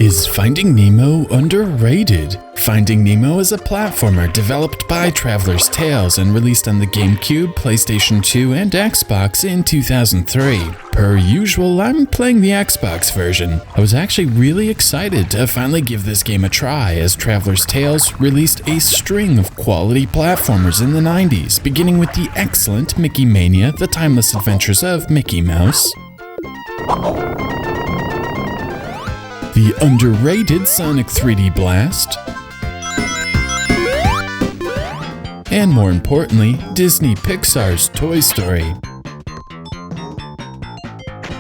Is Finding Nemo underrated? Finding Nemo is a platformer developed by Traveler's Tales and released on the GameCube, PlayStation 2, and Xbox in 2003. Per usual, I'm playing the Xbox version. I was actually really excited to finally give this game a try, as Traveler's Tales released a string of quality platformers in the 90s, beginning with the excellent Mickey Mania: The Timeless Adventures of Mickey Mouse, the underrated Sonic 3D Blast, and more importantly, Disney Pixar's Toy Story.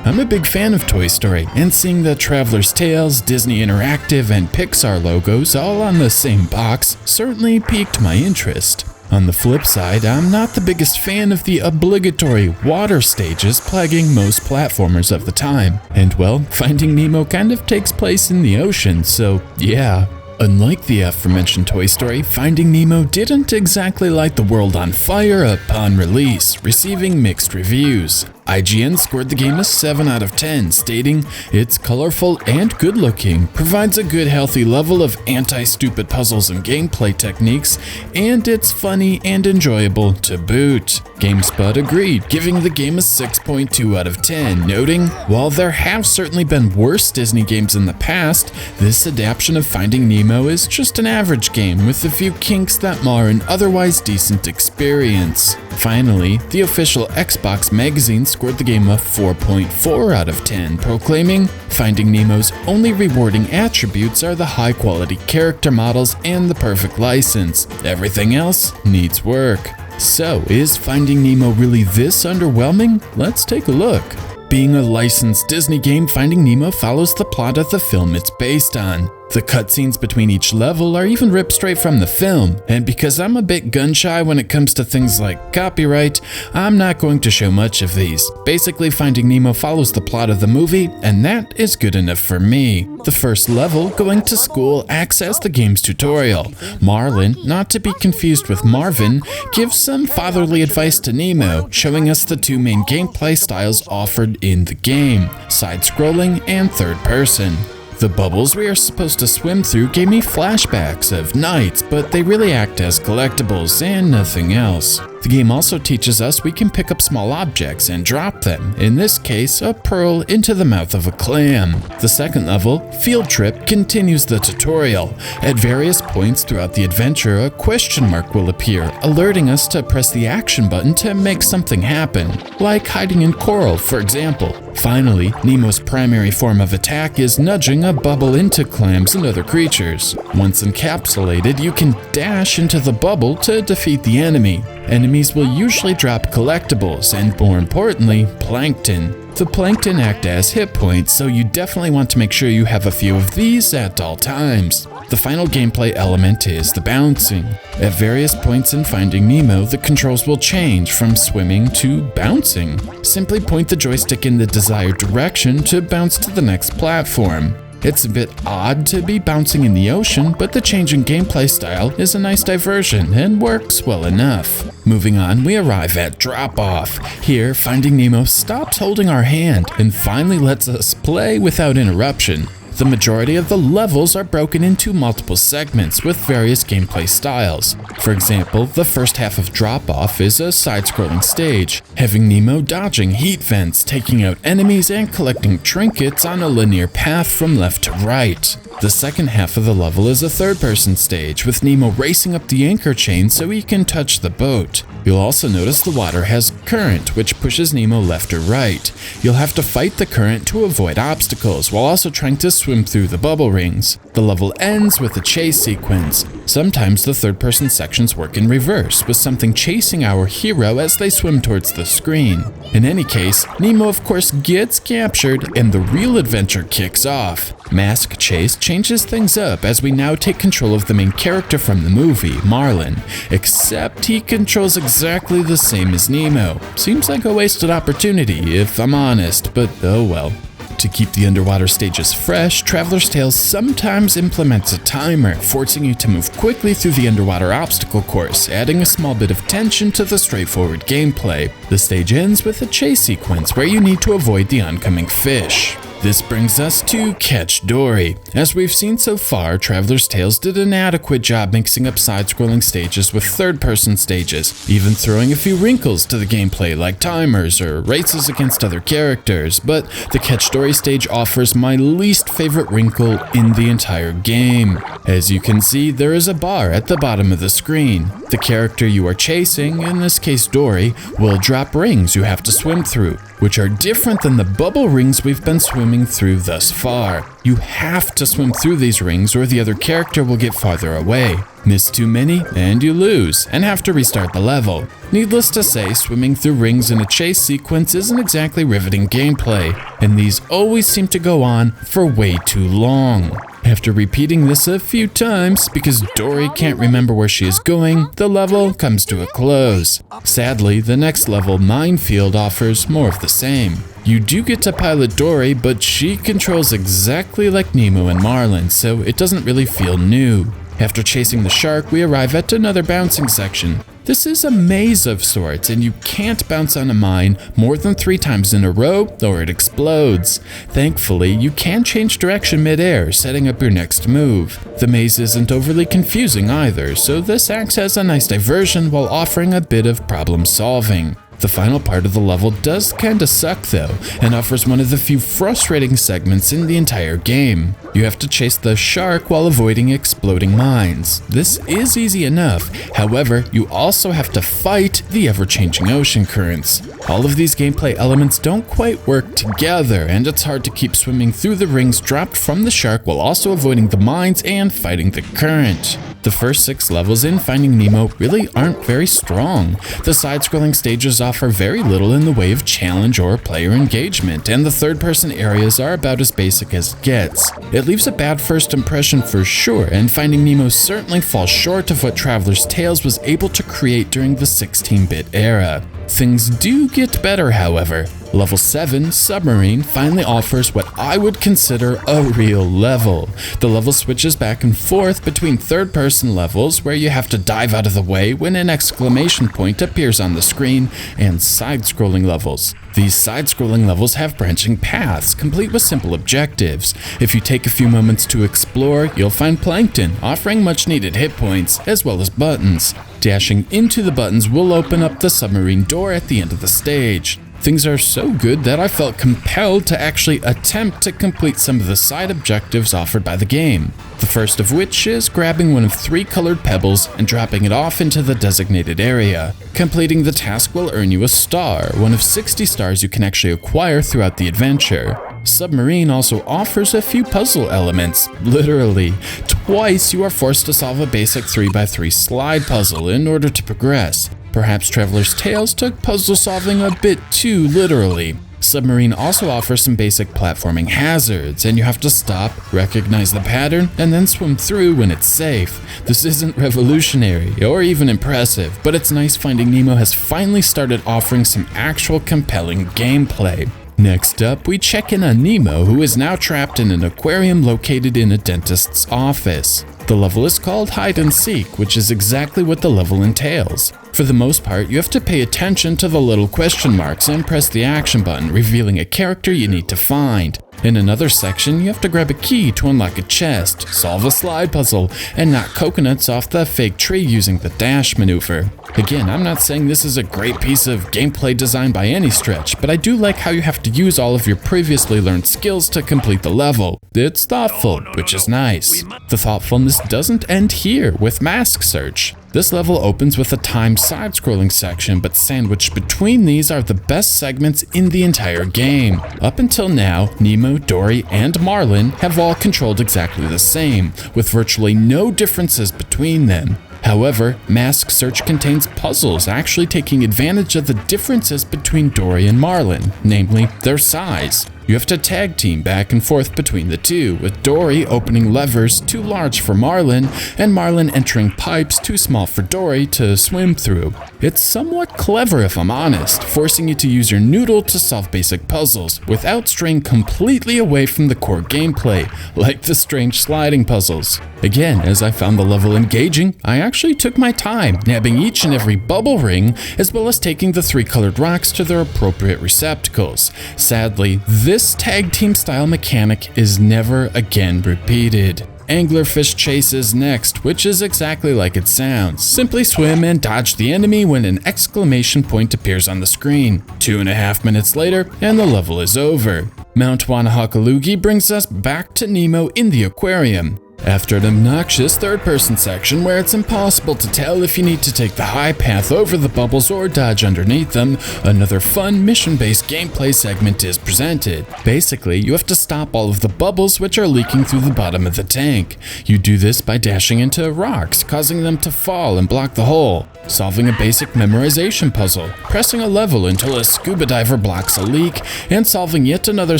I'm a big fan of Toy Story, and seeing the Traveler's Tales, Disney Interactive, and Pixar logos all on the same box certainly piqued my interest. On the flip side, I'm not the biggest fan of the obligatory water stages plaguing most platformers of the time. And well, Finding Nemo kind of takes place in the ocean, so yeah. Unlike the aforementioned Toy Story, Finding Nemo didn't exactly light the world on fire upon release, receiving mixed reviews. IGN scored the game a 7 out of 10, stating, "It's colorful and good-looking, provides a good healthy level of anti-stupid puzzles and gameplay techniques, and it's funny and enjoyable to boot." GameSpot agreed, giving the game a 6.2 out of 10, noting, "While there have certainly been worse Disney games in the past, this adaptation of Finding Nemo is just an average game with a few kinks that mar an otherwise decent experience." Finally, the official Xbox magazine scored the game a 4.4 out of 10, proclaiming, "Finding Nemo's only rewarding attributes are the high-quality character models and the perfect license. Everything else needs work." So, is Finding Nemo really this underwhelming? Let's take a look. Being a licensed Disney game, Finding Nemo follows the plot of the film it's based on. The cutscenes between each level are even ripped straight from the film, and because I'm a bit gun-shy when it comes to things like copyright, I'm not going to show much of these. Basically, Finding Nemo follows the plot of the movie, and that is good enough for me. The first level, Going to School, acts as the game's tutorial. Marlin, not to be confused with Marvin, gives some fatherly advice to Nemo, showing us the two main gameplay styles offered in the game: side-scrolling and third-person. The bubbles we are supposed to swim through gave me flashbacks of nights, but they really act as collectibles and nothing else. The game also teaches us we can pick up small objects and drop them, in this case a pearl into the mouth of a clam. The second level, Field Trip, continues the tutorial. At various points throughout the adventure, a question mark will appear, alerting us to press the action button to make something happen, like hiding in coral, for example. Finally, Nemo's primary form of attack is nudging a bubble into clams and other creatures. Once encapsulated, you can dash into the bubble to defeat the enemy. Enemies will usually drop collectibles and, more importantly, plankton. The plankton act as hit points, so you definitely want to make sure you have a few of these at all times. The final gameplay element is the bouncing. At various points in Finding Nemo, the controls will change from swimming to bouncing. Simply point the joystick in the desired direction to bounce to the next platform. It's a bit odd to be bouncing in the ocean, but the change in gameplay style is a nice diversion and works well enough. Moving on, we arrive at Drop Off. Here, Finding Nemo stops holding our hand and finally lets us play without interruption. The majority of the levels are broken into multiple segments with various gameplay styles. For example, the first half of Drop Off is a side-scrolling stage, having Nemo dodging heat vents, taking out enemies, and collecting trinkets on a linear path from left to right. The second half of the level is a third-person stage, with Nemo racing up the anchor chain so he can touch the boat. You'll also notice the water has current, which pushes Nemo left or right. You'll have to fight the current to avoid obstacles, while also trying to swim through the bubble rings. The level ends with a chase sequence. Sometimes the third-person sections work in reverse, with something chasing our hero as they swim towards the screen. In any case, Nemo of course gets captured, and the real adventure kicks off. Mask Chase changes things up as we now take control of the main character from the movie, Marlin, except he controls exactly the same as Nemo. Seems like a wasted opportunity, if I'm honest, but oh well. To keep the underwater stages fresh, Traveler's Tales sometimes implements a timer, forcing you to move quickly through the underwater obstacle course, adding a small bit of tension to the straightforward gameplay. The stage ends with a chase sequence where you need to avoid the oncoming fish. This brings us to Catch Dory. As we've seen so far, Traveler's Tales did an adequate job mixing up side-scrolling stages with third-person stages, even throwing a few wrinkles to the gameplay like timers or races against other characters, but the Catch Dory stage offers my least favorite wrinkle in the entire game. As you can see, there is a bar at the bottom of the screen. The character you are chasing, in this case Dory, will drop rings you have to swim through, which are different than the bubble rings we've been swimming through thus far. You have to swim through these rings or the other character will get farther away. Miss too many and you lose, and have to restart the level. Needless to say, swimming through rings in a chase sequence isn't exactly riveting gameplay, and these always seem to go on for way too long. After repeating this a few times, because Dory can't remember where she is going, the level comes to a close. Sadly, the next level, Minefield, offers more of the same. You do get to pilot Dory, but she controls exactly like Nemo and Marlin, so it doesn't really feel new. After chasing the shark, we arrive at another bouncing section. This is a maze of sorts, and you can't bounce on a mine more than 3 times in a row or it explodes. Thankfully, you can change direction mid-air, setting up your next move. The maze isn't overly confusing either, so this acts as a nice diversion while offering a bit of problem solving. The final part of the level does kinda suck though, and offers one of the few frustrating segments in the entire game. You have to chase the shark while avoiding exploding mines. This is easy enough, however, you also have to fight the ever-changing ocean currents. All of these gameplay elements don't quite work together, and it's hard to keep swimming through the rings dropped from the shark while also avoiding the mines and fighting the current. The first 6 levels in Finding Nemo really aren't very strong. The side-scrolling stages offer very little in the way of challenge or player engagement, and the third-person areas are about as basic as it gets. It leaves a bad first impression for sure, and Finding Nemo certainly falls short of what Traveler's Tales was able to create during the 16-bit era. Things do get better, however. Level 7, Submarine, finally offers what I would consider a real level. The level switches back and forth between third-person levels, where you have to dive out of the way when an exclamation point appears on the screen, and side-scrolling levels. These side-scrolling levels have branching paths, complete with simple objectives. If you take a few moments to explore, you'll find plankton, offering much-needed hit points, as well as buttons. Dashing into the buttons will open up the submarine door at the end of the stage. Things are so good that I felt compelled to actually attempt to complete some of the side objectives offered by the game. The first of which is grabbing one of 3 colored pebbles and dropping it off into the designated area. Completing the task will earn you a star, one of 60 stars you can actually acquire throughout the adventure. Submarine also offers a few puzzle elements. Literally, twice you are forced to solve a basic 3x3 slide puzzle in order to progress. Perhaps Traveler's Tales took puzzle solving a bit too literally. Submarine also offers some basic platforming hazards, and you have to stop, recognize the pattern, and then swim through when it's safe. This isn't revolutionary or even impressive, but it's nice Finding Nemo has finally started offering some actual compelling gameplay. Next up, we check in on Nemo, who is now trapped in an aquarium located in a dentist's office. The level is called Hide and Seek, which is exactly what the level entails. For the most part, you have to pay attention to the little question marks and press the action button, revealing a character you need to find. In another section, you have to grab a key to unlock a chest, solve a slide puzzle, and knock coconuts off the fake tree using the dash maneuver. Again, I'm not saying this is a great piece of gameplay design by any stretch, but I do like how you have to use all of your previously learned skills to complete the level. It's thoughtful, which is nice. The thoughtfulness doesn't end here with Mask Search. This level opens with a timed side-scrolling section, but sandwiched between these are the best segments in the entire game. Up until now, Nemo, Dory, and Marlin have all controlled exactly the same, with virtually no differences between them. However, Mask Search contains puzzles actually taking advantage of the differences between Dory and Marlin, namely their size. You have to tag team back and forth between the two, with Dory opening levers too large for Marlin, and Marlin entering pipes too small for Dory to swim through. It's somewhat clever if I'm honest, forcing you to use your noodle to solve basic puzzles, without straying completely away from the core gameplay, like the strange sliding puzzles. Again, as I found the level engaging, I actually took my time, nabbing each and every bubble ring, as well as taking the 3 colored rocks to their appropriate receptacles. Sadly, this This tag team style mechanic is never again repeated. Anglerfish Chase is next, which is exactly like it sounds. Simply swim and dodge the enemy when an exclamation point appears on the screen. 2.5 minutes later, and the level is over. Mount Wanahakalugi brings us back to Nemo in the aquarium. After an obnoxious third-person section where it's impossible to tell if you need to take the high path over the bubbles or dodge underneath them, another fun mission-based gameplay segment is presented. Basically, you have to stop all of the bubbles which are leaking through the bottom of the tank. You do this by dashing into rocks, causing them to fall and block the hole, solving a basic memorization puzzle, pressing a level until a scuba diver blocks a leak, and solving yet another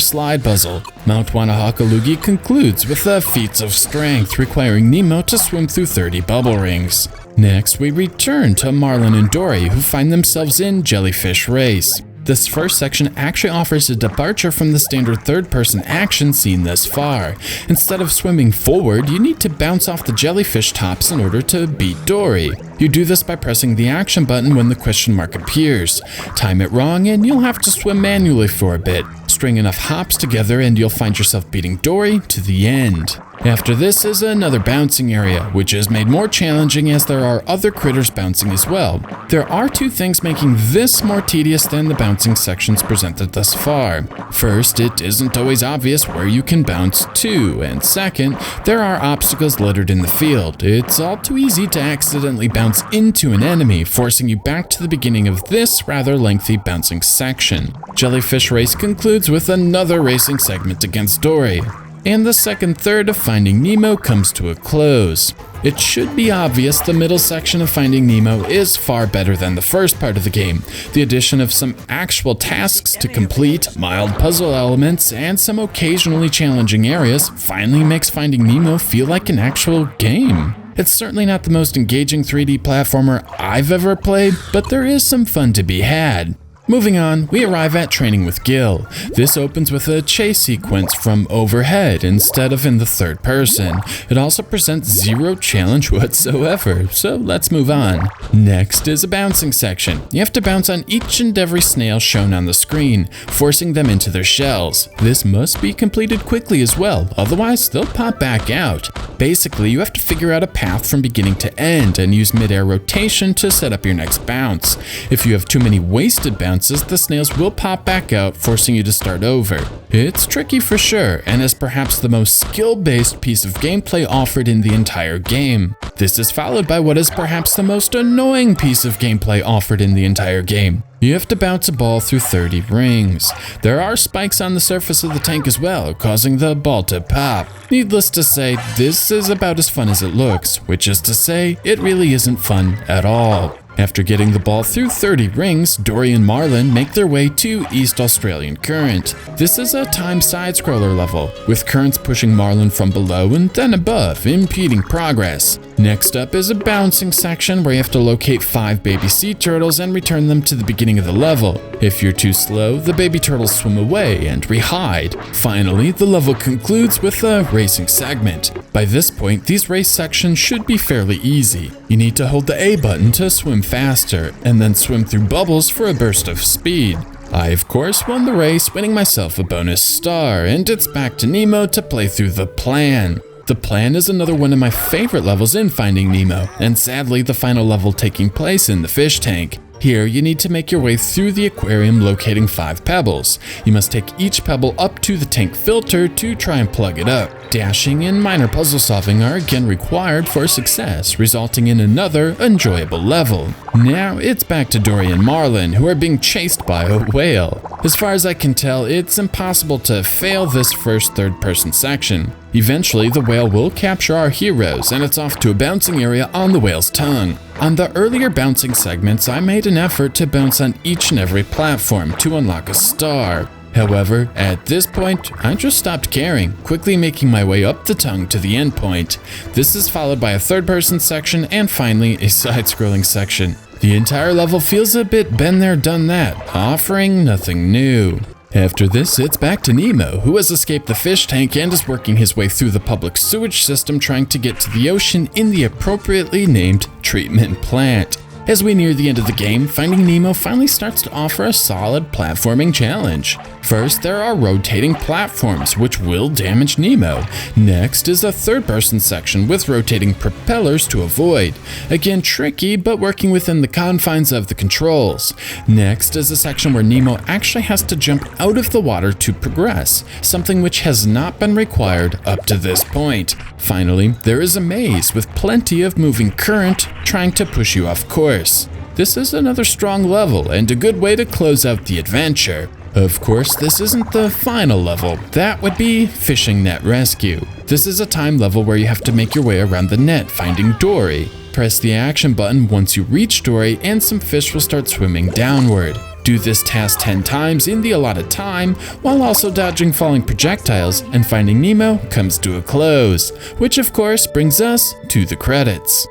slide puzzle. Mount Wanahakalugi concludes with the feats of strength, requiring Nemo to swim through 30 bubble rings. Next, we return to Marlin and Dory, who find themselves in Jellyfish Race. This first section actually offers a departure from the standard third-person action seen thus far. Instead of swimming forward, you need to bounce off the jellyfish tops in order to beat Dory. You do this by pressing the action button when the question mark appears. Time it wrong and you'll have to swim manually for a bit. String enough hops together and you'll find yourself beating Dory to the end. After this is another bouncing area, which is made more challenging as there are other critters bouncing as well. There are two things making this more tedious than the bouncing sections presented thus far. First, it isn't always obvious where you can bounce to, and second, there are obstacles littered in the field. It's all too easy to accidentally bounce into an enemy, forcing you back to the beginning of this rather lengthy bouncing section. Jellyfish Race concludes with another racing segment against Dory. And the second third of Finding Nemo comes to a close. It should be obvious the middle section of Finding Nemo is far better than the first part of the game. The addition of some actual tasks to complete, mild puzzle elements, and some occasionally challenging areas finally makes Finding Nemo feel like an actual game. It's certainly not the most engaging 3D platformer I've ever played, but there is some fun to be had. Moving on, we arrive at Training with Gil. This opens with a chase sequence from overhead instead of in the third person. It also presents zero challenge whatsoever, so let's move on. Next is a bouncing section. You have to bounce on each and every snail shown on the screen, forcing them into their shells. This must be completed quickly as well, otherwise they'll pop back out. Basically, you have to figure out a path from beginning to end and use mid-air rotation to set up your next bounce. If you have too many wasted bounces, the snails will pop back out, forcing you to start over. It's tricky for sure, and is perhaps the most skill-based piece of gameplay offered in the entire game. This is followed by what is perhaps the most annoying piece of gameplay offered in the entire game. You have to bounce a ball through 30 rings. There are spikes on the surface of the tank as well, causing the ball to pop. Needless to say, this is about as fun as it looks, which is to say, it really isn't fun at all. After getting the ball through 30 rings, Dory and Marlin make their way to East Australian Current. This is a timed side-scroller level, with currents pushing Marlin from below and then above, impeding progress. Next up is a bouncing section where you have to locate 5 baby sea turtles and return them to the beginning of the level. If you're too slow, the baby turtles swim away and re-hide. Finally, the level concludes with a racing segment. By this point, these race sections should be fairly easy. You need to hold the A button to swim faster, and then swim through bubbles for a burst of speed. I, of course, won the race, winning myself a bonus star, and it's back to Nemo to play through the plan. The plan is another one of my favorite levels in Finding Nemo, and sadly the final level taking place in the fish tank. Here, you need to make your way through the aquarium locating 5 pebbles. You must take each pebble up to the tank filter to try and plug it up. Dashing and minor puzzle solving are again required for success, resulting in another enjoyable level. Now it's back to Dory and Marlin, who are being chased by a whale. As far as I can tell, it's impossible to fail this first third-person section. Eventually, the whale will capture our heroes, and it's off to a bouncing area on the whale's tongue. On the earlier bouncing segments, I made an effort to bounce on each and every platform to unlock a star. However, at this point, I just stopped caring, quickly making my way up the tongue to the end point. This is followed by a third-person section and finally a side-scrolling section. The entire level feels a bit been there, done that, offering nothing new. After this, it's back to Nemo, who has escaped the fish tank and is working his way through the public sewage system trying to get to the ocean in the appropriately named treatment plant. As we near the end of the game, Finding Nemo finally starts to offer a solid platforming challenge. First, there are rotating platforms, which will damage Nemo. Next is a third-person section with rotating propellers to avoid. Again, tricky, but working within the confines of the controls. Next is a section where Nemo actually has to jump out of the water to progress, something which has not been required up to this point. Finally, there is a maze with plenty of moving current trying to push you off course. This is another strong level and a good way to close out the adventure. Of course, this isn't the final level. That would be Fishing Net Rescue. This is a time level where you have to make your way around the net, finding Dory. Press the action button once you reach Dory and some fish will start swimming downward. Do this task 10 times in the allotted time, while also dodging falling projectiles, and Finding Nemo comes to a close, which of course brings us to the credits.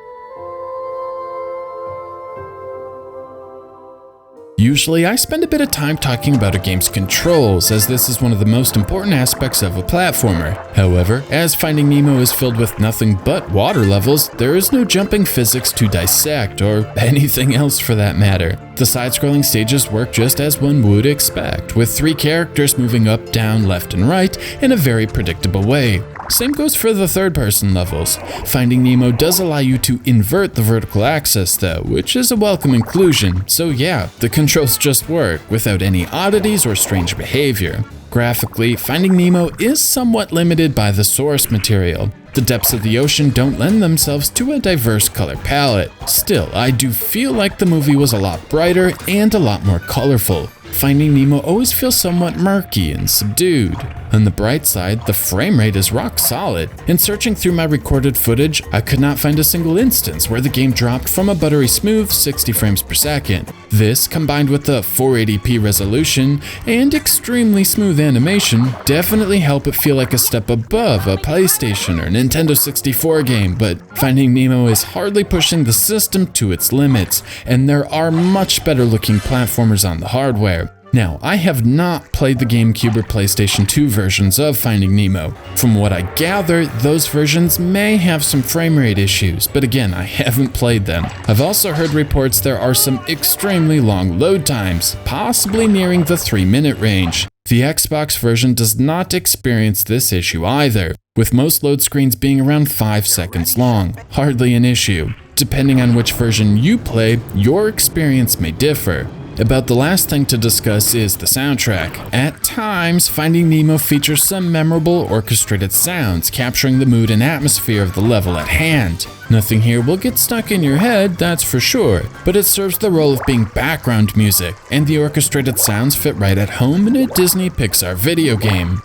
Usually, I spend a bit of time talking about a game's controls, as this is one of the most important aspects of a platformer. However, as Finding Nemo is filled with nothing but water levels, there is no jumping physics to dissect, or anything else for that matter. The side-scrolling stages work just as one would expect, with 3 characters moving up, down, left, and right in a very predictable way. Same goes for the third-person levels. Finding Nemo does allow you to invert the vertical axis though, which is a welcome inclusion, so yeah, the controls just work, without any oddities or strange behavior. Graphically, Finding Nemo is somewhat limited by the source material. The depths of the ocean don't lend themselves to a diverse color palette. Still, I do feel like the movie was a lot brighter and a lot more colorful. Finding Nemo always feels somewhat murky and subdued. On the bright side, the frame rate is rock solid. In searching through my recorded footage, I could not find a single instance where the game dropped from a buttery smooth 60 frames per second. This, combined with the 480p resolution and extremely smooth animation, definitely help it feel like a step above a PlayStation or Nintendo 64 game, but Finding Nemo is hardly pushing the system to its limits, and there are much better looking platformers on the hardware. Now, I have not played the GameCube or PlayStation 2 versions of Finding Nemo. From what I gather, those versions may have some frame rate issues, but again, I haven't played them. I've also heard reports there are some extremely long load times, possibly nearing the 3-minute range. The Xbox version does not experience this issue either, with most load screens being around 5 seconds long, hardly an issue. Depending on which version you play, your experience may differ. About the last thing to discuss is the soundtrack. At times, Finding Nemo features some memorable orchestrated sounds, capturing the mood and atmosphere of the level at hand. Nothing here will get stuck in your head, that's for sure, but it serves the role of being background music, and the orchestrated sounds fit right at home in a Disney Pixar video game.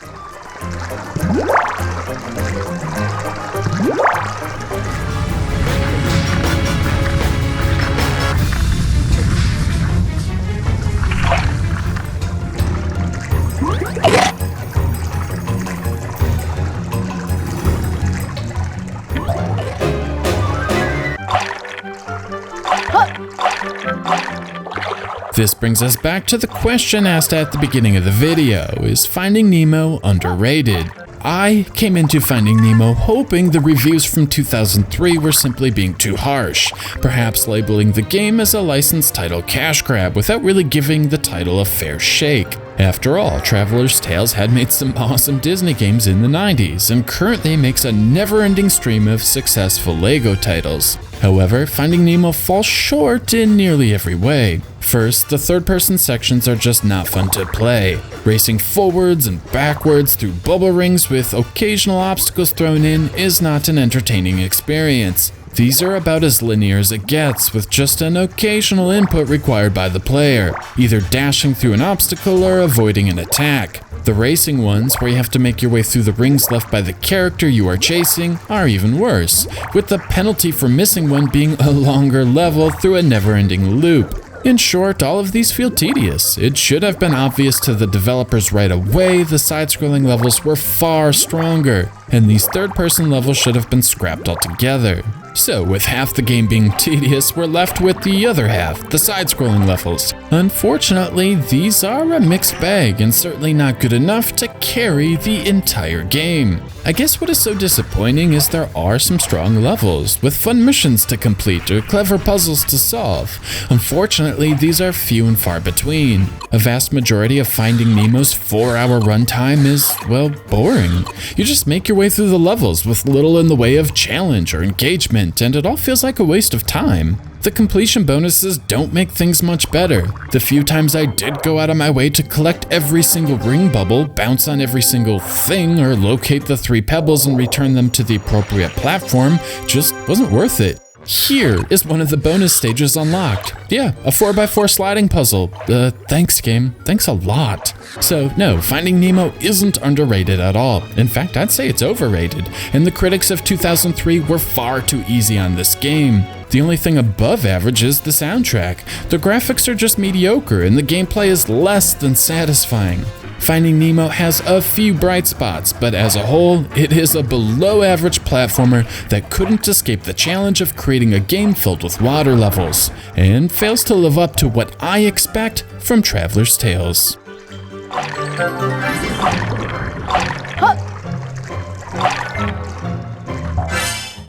This brings us back to the question asked at the beginning of the video: is Finding Nemo underrated? I came into Finding Nemo hoping the reviews from 2003 were simply being too harsh, perhaps labeling the game as a licensed title cash grab without really giving the title a fair shake. After all, Traveler's Tales had made some awesome Disney games in the 90s, and currently makes a never-ending stream of successful LEGO titles. However, Finding Nemo falls short in nearly every way. First, the third-person sections are just not fun to play. Racing forwards and backwards through bubble rings with occasional obstacles thrown in is not an entertaining experience. These are about as linear as it gets, with just an occasional input required by the player, either dashing through an obstacle or avoiding an attack. The racing ones, where you have to make your way through the rings left by the character you are chasing, are even worse, with the penalty for missing one being a longer level through a never-ending loop. In short, all of these feel tedious. It should have been obvious to the developers right away the side-scrolling levels were far stronger. and these third-person levels should have been scrapped altogether. So, with half the game being tedious, we're left with the other half, the side-scrolling levels. Unfortunately, these are a mixed bag and certainly not good enough to carry the entire game. I guess what is so disappointing is there are some strong levels, with fun missions to complete or clever puzzles to solve. Unfortunately, these are few and far between. A vast majority of Finding Nemo's 4-hour runtime is, well, boring. You just make your way through the levels with little in the way of challenge or engagement, and it all feels like a waste of time. The completion bonuses don't make things much better. The few times I did go out of my way to collect every single ring bubble, bounce on every single thing, or locate the 3 pebbles and return them to the appropriate platform just wasn't worth it. Here is one of the bonus stages unlocked. Yeah, a 4x4 sliding puzzle. Thanks game, thanks a lot. So no, Finding Nemo isn't underrated at all. In fact, I'd say it's overrated, and the critics of 2003 were far too easy on this game. The only thing above average is the soundtrack. The graphics are just mediocre, and the gameplay is less than satisfying. Finding Nemo has a few bright spots, but as a whole, it is a below-average platformer that couldn't escape the challenge of creating a game filled with water levels, and fails to live up to what I expect from Traveler's Tales.